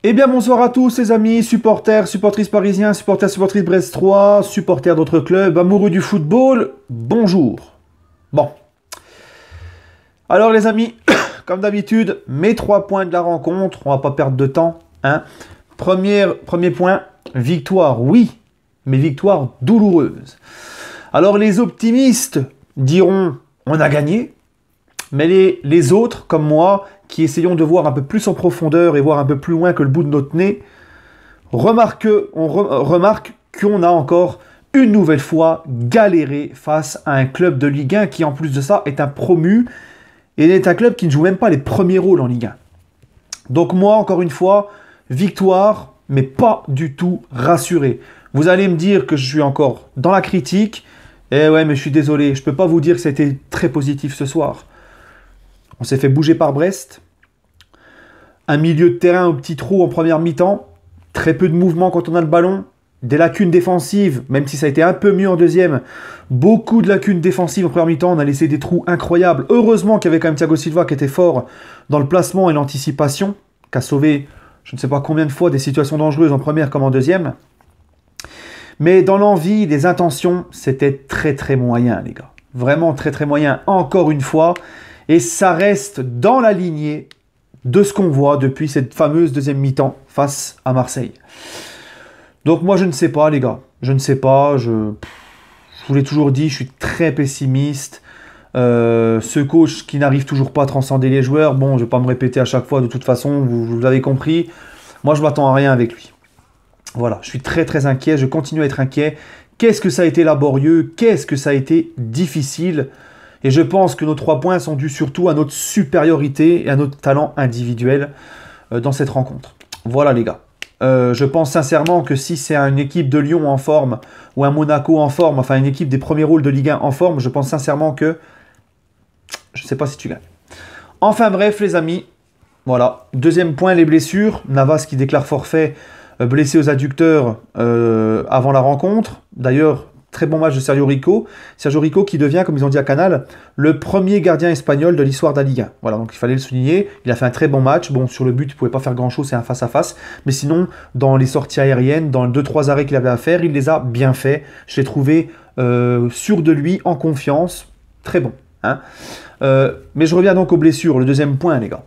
Eh bien bonsoir à tous les amis, supporters, supportrices parisiens, supporters, supportrices brestois, supporters d'autres clubs, amoureux du football, bonjour. Bon, alors les amis, comme d'habitude, mes 3 points de la rencontre, on va pas perdre de temps. Hein. Premier point, victoire, oui, mais victoire douloureuse. Alors les optimistes diront, on a gagné, mais les autres, comme moi, qui essayons de voir un peu plus en profondeur et voir un peu plus loin que le bout de notre nez, remarque qu'on a encore une nouvelle fois galéré face à un club de Ligue 1 qui en plus de ça est un promu et est un club qui ne joue même pas les premiers rôles en Ligue 1. Donc moi, encore une fois, victoire, mais pas du tout rassuré. Vous allez me dire que je suis encore dans la critique. Eh ouais, mais je suis désolé, je ne peux pas vous dire que c'était très positif ce soir. On s'est fait bouger par Brest. Un milieu de terrain au petit trou en première mi-temps. Très peu de mouvement quand on a le ballon. Des lacunes défensives, même si ça a été un peu mieux en deuxième. Beaucoup de lacunes défensives en première mi-temps. On a laissé des trous incroyables. Heureusement qu'il y avait quand même Thiago Silva qui était fort dans le placement et l'anticipation. Qui a sauvé je ne sais pas combien de fois des situations dangereuses en première comme en deuxième. Mais dans l'envie, les intentions, c'était très très moyen les gars. Vraiment très très moyen. Encore une fois. Et ça reste dans la lignée de ce qu'on voit depuis cette fameuse deuxième mi-temps face à Marseille. Donc moi je ne sais pas les gars, je ne sais pas, je vous l'ai toujours dit, je suis très pessimiste. Ce coach qui n'arrive toujours pas à transcender les joueurs, bon je ne vais pas me répéter à chaque fois de toute façon, vous l'avez compris, moi je m'attends à rien avec lui. Voilà, je suis très très inquiet, je continue à être inquiet. Qu'est-ce que ça a été laborieux, qu'est-ce que ça a été difficile. Et je pense que nos 3 points sont dus surtout à notre supériorité et à notre talent individuel dans cette rencontre. Voilà les gars. Je pense sincèrement que si c'est une équipe de Lyon en forme ou un Monaco en forme, enfin une équipe des premiers rôles de Ligue 1 en forme, je pense sincèrement que je ne sais pas si tu gagnes. Enfin bref les amis, voilà. Deuxième point, les blessures. Navas qui déclare forfait, blessé aux adducteurs avant la rencontre. D'ailleurs, très bon match de Sergio Rico. Sergio Rico qui devient, comme ils ont dit à Canal, le premier gardien espagnol de l'histoire de la Ligue 1. Voilà, donc il fallait le souligner. Il a fait un très bon match. Bon, sur le but, il ne pouvait pas faire grand-chose, c'est un face-à-face. Mais sinon, dans les sorties aériennes, dans les 2-3 arrêts qu'il avait à faire, il les a bien fait. Je l'ai trouvé sûr de lui, en confiance. Très bon. Hein. Mais je reviens donc aux blessures. Le deuxième point, les gars.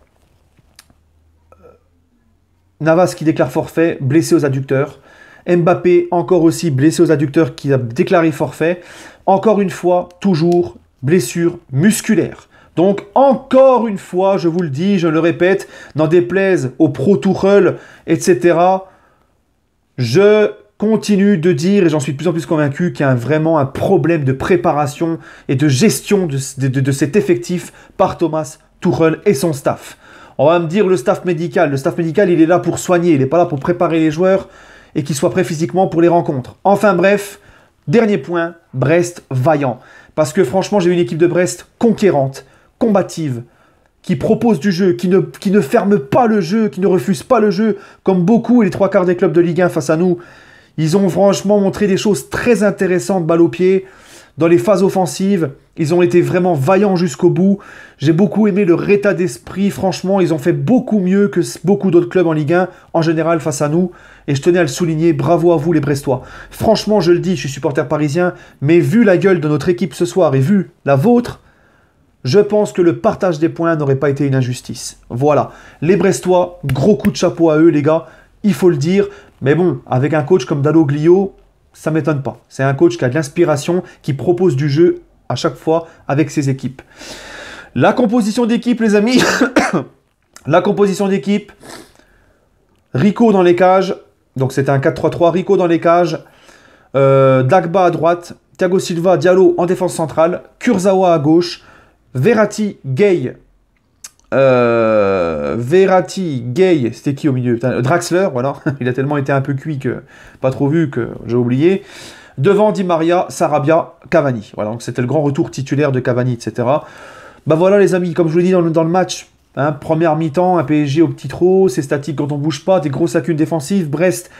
Navas qui déclare forfait, blessé aux adducteurs. Mbappé, encore aussi blessé aux adducteurs, qui a déclaré forfait. Encore une fois, toujours blessure musculaire. Donc, encore une fois, je vous le dis, je le répète, n'en déplaise au pro Tuchel, etc. Je continue de dire, et j'en suis de plus en plus convaincu, qu'il y a vraiment un problème de préparation et de gestion de cet effectif par Thomas Tuchel et son staff. On va me dire le staff médical. Le staff médical, il est là pour soigner, il n'est pas là pour préparer les joueurs et qu'ils soient prêts physiquement pour les rencontres. Enfin bref, dernier point, Brest vaillant. Parce que franchement, j'ai une équipe de Brest conquérante, combative, qui propose du jeu, qui ne ferme pas le jeu, qui ne refuse pas le jeu, comme beaucoup et les 3/4 des clubs de Ligue 1 face à nous. Ils ont franchement montré des choses très intéressantes, balle au pied, dans les phases offensives. Ils ont été vraiment vaillants jusqu'au bout. J'ai beaucoup aimé leur état d'esprit. Franchement, ils ont fait beaucoup mieux que beaucoup d'autres clubs en Ligue 1, en général, face à nous. Et je tenais à le souligner. Bravo à vous, les Brestois. Franchement, je le dis, je suis supporter parisien. Mais vu la gueule de notre équipe ce soir et vu la vôtre, je pense que le partage des points n'aurait pas été une injustice. Voilà. Les Brestois, gros coup de chapeau à eux, les gars. Il faut le dire. Mais bon, avec un coach comme Dalloglio, ça ne m'étonne pas. C'est un coach qui a de l'inspiration, qui propose du jeu à chaque fois avec ses équipes. La composition d'équipe, les amis. La composition d'équipe. Rico dans les cages. Donc c'était un 4-3-3. Rico dans les cages. Dagba à droite. Thiago Silva, Diallo en défense centrale. Kurzawa à gauche. Verratti, Gay. C'était qui au milieu? Draxler, voilà. Il a tellement été un peu cuit que pas trop vu que j'ai oublié. Devant Di Maria, Sarabia, Cavani. Voilà, donc c'était le grand retour titulaire de Cavani, etc. Bah voilà les amis, comme je vous l'ai dit dans le match, hein, première mi-temps, un PSG au petit trot, c'est statique quand on bouge pas, des grosses lacunes défensives. Brest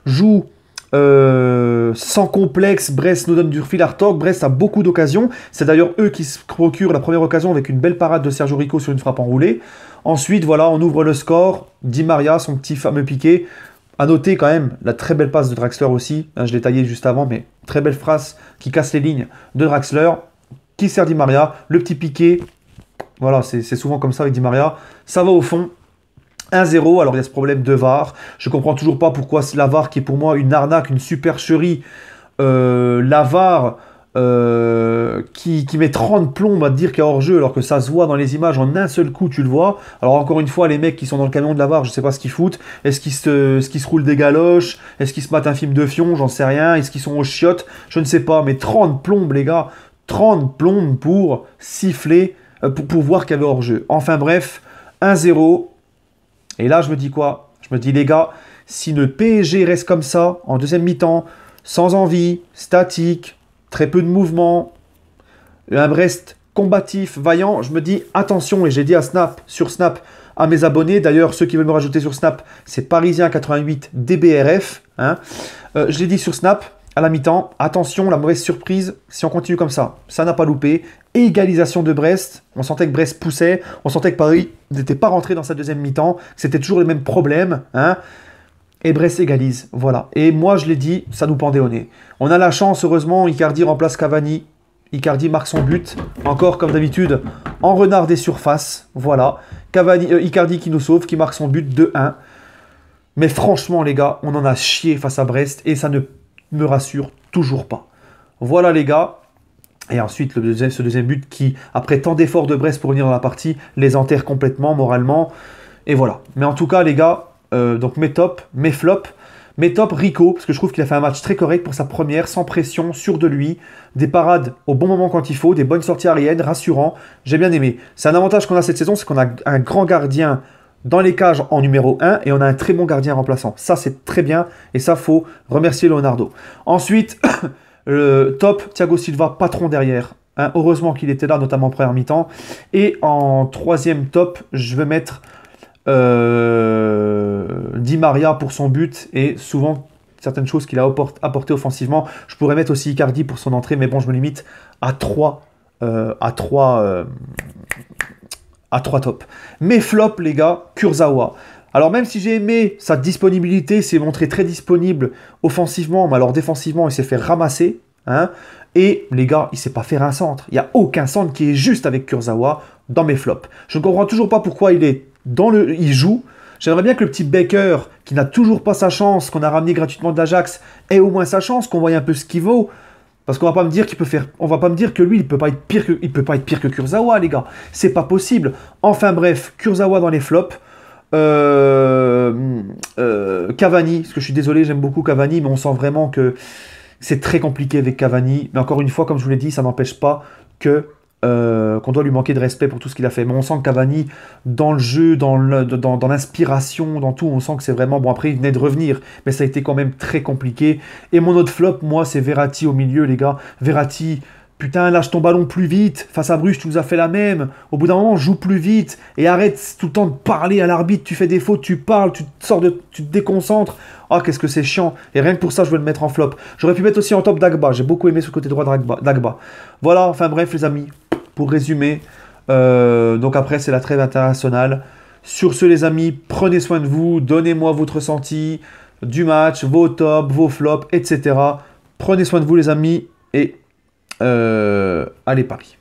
joue sans complexe, Brest nous donne du fil à retordre, Brest a beaucoup d'occasions, c'est d'ailleurs eux qui se procurent la première occasion avec une belle parade de Sergio Rico sur une frappe enroulée. Ensuite, voilà, on ouvre le score. Di Maria, son petit fameux piqué. À noter quand même la très belle passe de Draxler aussi. Hein, je l'ai taillé juste avant, mais très belle phrase qui casse les lignes de Draxler. Qui sert Di Maria. Le petit piqué. Voilà, c'est souvent comme ça avec Di Maria. Ça va au fond. 1-0, alors il y a ce problème de VAR. Je comprends toujours pas pourquoi la VAR, qui est pour moi une arnaque, une supercherie, la VAR qui met 30 plombes à te dire qu'il y a hors-jeu, alors que ça se voit dans les images, en un seul coup tu le vois. Alors encore une fois, les mecs qui sont dans le camion de la VAR, je sais pas ce qu'ils foutent. Est-ce qu'ils se roulent des galoches? Est-ce qu'ils se matent un film de fion? J'en sais rien. Est-ce qu'ils sont aux chiottes? Je ne sais pas, mais 30 plombes les gars. 30 plombes pour siffler, pour voir qu'il y avait hors-jeu. Enfin bref, 1-0. Et là, je me dis quoi? Je me dis, les gars, si le PSG reste comme ça, en deuxième mi-temps, sans envie, statique, très peu de mouvement, un Brest combatif, vaillant, je me dis, attention, et j'ai dit sur Snap, à mes abonnés, d'ailleurs, ceux qui veulent me rajouter sur Snap, c'est Parisien88 DBRF, hein. Je l'ai dit sur Snap, à la mi-temps, attention, la mauvaise surprise, si on continue comme ça n'a pas loupé. Égalisation de Brest, on sentait que Brest poussait, on sentait que Paris n'était pas rentré dans sa deuxième mi-temps, c'était toujours les mêmes problèmes, hein. Et Brest égalise, voilà. Et moi, je l'ai dit, ça nous pendait au nez. On a la chance, heureusement, Icardi remplace Cavani. Icardi marque son but, encore comme d'habitude, en renard des surfaces, voilà. Icardi qui nous sauve, qui marque son but 2-1. Mais franchement, les gars, on en a chié face à Brest, et ça ne me rassure toujours pas. Voilà, les gars. Et ensuite, ce deuxième but qui, après tant d'efforts de Brest pour venir dans la partie, les enterre complètement, moralement. Et voilà. Mais en tout cas, les gars, donc mes tops, mes flops. Mes tops, Rico, parce que je trouve qu'il a fait un match très correct pour sa première, sans pression, sûr de lui. Des parades au bon moment quand il faut, des bonnes sorties aériennes, rassurant. J'ai bien aimé. C'est un avantage qu'on a cette saison, c'est qu'on a un grand gardien dans les cages en numéro 1 et on a un très bon gardien remplaçant. Ça, c'est très bien et ça, faut remercier Leonardo. Ensuite... top, Thiago Silva, patron derrière. Hein, heureusement qu'il était là, notamment en première mi-temps. Et en troisième top, je vais mettre Di Maria pour son but et souvent certaines choses qu'il a apportées offensivement. Je pourrais mettre aussi Icardi pour son entrée, mais bon, je me limite à 3 tops. Mes flops, les gars, Kurzawa. Alors même si j'ai aimé sa disponibilité, s'est montré très disponible offensivement, mais alors défensivement, il s'est fait ramasser. Hein, et les gars, il ne sait pas faire un centre. Il n'y a aucun centre qui est juste avec Kurzawa dans mes flops. Je ne comprends toujours pas pourquoi il joue. J'aimerais bien que le petit Baker, qui n'a toujours pas sa chance, qu'on a ramené gratuitement d'Ajax, ait au moins sa chance, qu'on voie un peu ce qu'il vaut. Parce qu'on va pas me dire on va pas me dire que lui, il peut pas être pire que Kurzawa, les gars. C'est pas possible. Enfin bref, Kurzawa dans les flops. Cavani, parce que je suis désolé, j'aime beaucoup Cavani, mais on sent vraiment que c'est très compliqué avec Cavani. Mais encore une fois, comme je vous l'ai dit, ça n'empêche pas qu'on doit lui manquer de respect pour tout ce qu'il a fait. Mais on sent que Cavani, dans le jeu, dans l'inspiration, dans tout, on sent que c'est vraiment... Bon, après, il venait de revenir, mais ça a été quand même très compliqué. Et mon autre flop, moi, c'est Verratti au milieu, les gars. Verratti... Putain, lâche ton ballon plus vite. Face à Bruges, tu nous as fait la même. Au bout d'un moment, joue plus vite. Et arrête tout le temps de parler à l'arbitre. Tu fais des fautes, tu parles, tu te déconcentres. Ah, qu'est-ce que c'est chiant. Et rien que pour ça, je vais le mettre en flop. J'aurais pu mettre aussi en top Dagba. J'ai beaucoup aimé ce côté droit d'Agba. Voilà, enfin bref, les amis. Pour résumer. Donc après, c'est la trêve internationale. Sur ce, les amis, prenez soin de vous. Donnez-moi votre ressenti du match, vos tops, vos flops, etc. Prenez soin de vous, les amis. Et... allez Paris.